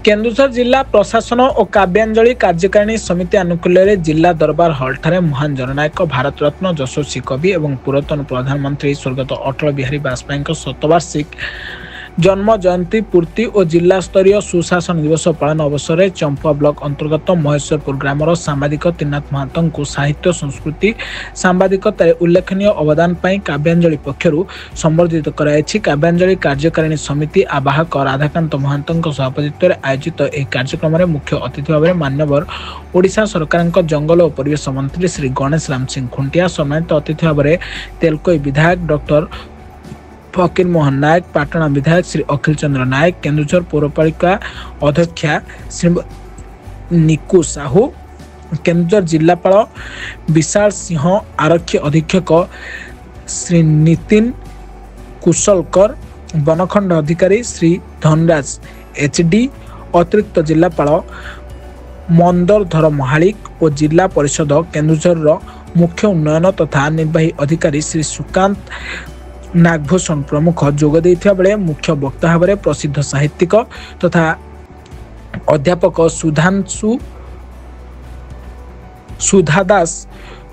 केन्दुझर जिला प्रशासन और काव्यांजलि कार्यकारिणी समिति आनुकूल्य जिला दरबार हॉल ठारे महान जननायक भारत रत्न यशस्वी कवि और पूर्वतन प्रधानमंत्री स्वर्गत अटल बिहारी वाजपेयी शतवार्षिक जन्म जयंती पूर्ति और जिला स्तरीय सुशासन दिवस पालन अवसर में चंपा ब्लॉक अंतर्गत महेश्वरपुर ग्रामर सांबादिक त्रिनाथ महांत को साहित्य संस्कृति सांबादिकतार उल्लेखनीय अवदान पर काव्यांजलि पक्षर संबर्धित कराई। काव्यांजलि कार्यकारिणी समिति आवाहक राधाकांत महांत सभापतित्व में आयोजित यह कार्यक्रम में मुख्य अतिथि भाव में मान्यवर ओडिशा सरकार जंगल और परिवेश मंत्री श्री गणेश राम सिंह खुंटिया, सम्मानित अतिथि भाव में तेलकोई विधायक डॉक्टर फकीर मोहन नायक, पाटणा विधायक श्री अखिल चंद्र नायक, केन्दुझर पौरपालिका अध्यक्षा श्री निकु साहू, केन्दुझर जिलापाल विशाल सिंह, आरक्षी अधीक्षक श्री नितिन कुशलकर, वनखंड अधिकारी श्री धनराज एचडी, अतिरिक्त जिलापाल मंदरधर महालिक और जिला परिषद केन्दुझर मुख्य उन्नयन तथा निर्वाही अधिकारी श्री सुकांत नागभूषण प्रमुख जोग देथिबा बेले मुख्य वक्ता भाव में प्रसिद्ध साहित्यिक तथा अध्यापक सुधा दास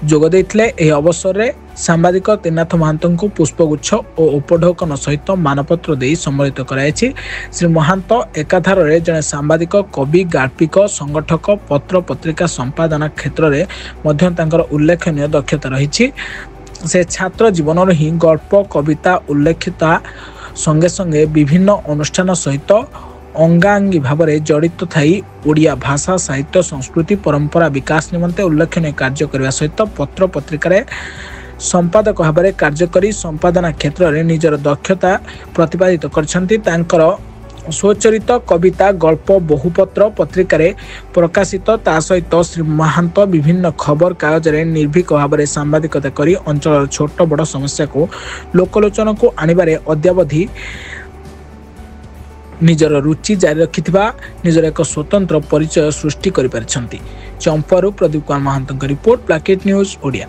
जोग देथिले। एही अवसर में सांबादिक त्रिनाथ महांत को पुष्पगुच्छ और उपढौकन सहित मानपत्र दे सम्मानित कराई। श्री महांत एकाधार रे जने सांबादिक, कवि, गाल्पिक, संगठक, पत्र पत्रिका संपादना क्षेत्र में मध्य तांकर उल्लेखनीय दक्षता रही। से छात्र जीवन ही गल्प कविता उल्लेखिता संगे संगे विभिन्न अनुष्ठान सहित अंगांगी भाव में जड़ित थी ओडिया भाषा साहित्य संस्कृति परंपरा विकास निमंते उल्लेखनीय कार्य करने सहित पत्र पत्रिकार संपादक भाव में कार्य कर संपादना क्षेत्र में निजर दक्षता प्रतिपादित कर स्वचरित कविता गल्प बहुपत्र पत्रिकार प्रकाशित ता सहित श्री महांत विभिन्न खबर कागज निर्भीक भाव में सांबादिकता करी अंचल छोट बड़ समस्या को लोकलोचन को आनिबारे अद्यावधि निजर रुचि जारी रखिथिबा निजर एक स्वतंत्र परिचय सृष्टि करि पारिछंती। चंपारू प्रदीप कुमार महांत रिपोर्ट, प्लाकेट न्यूज ओडिया।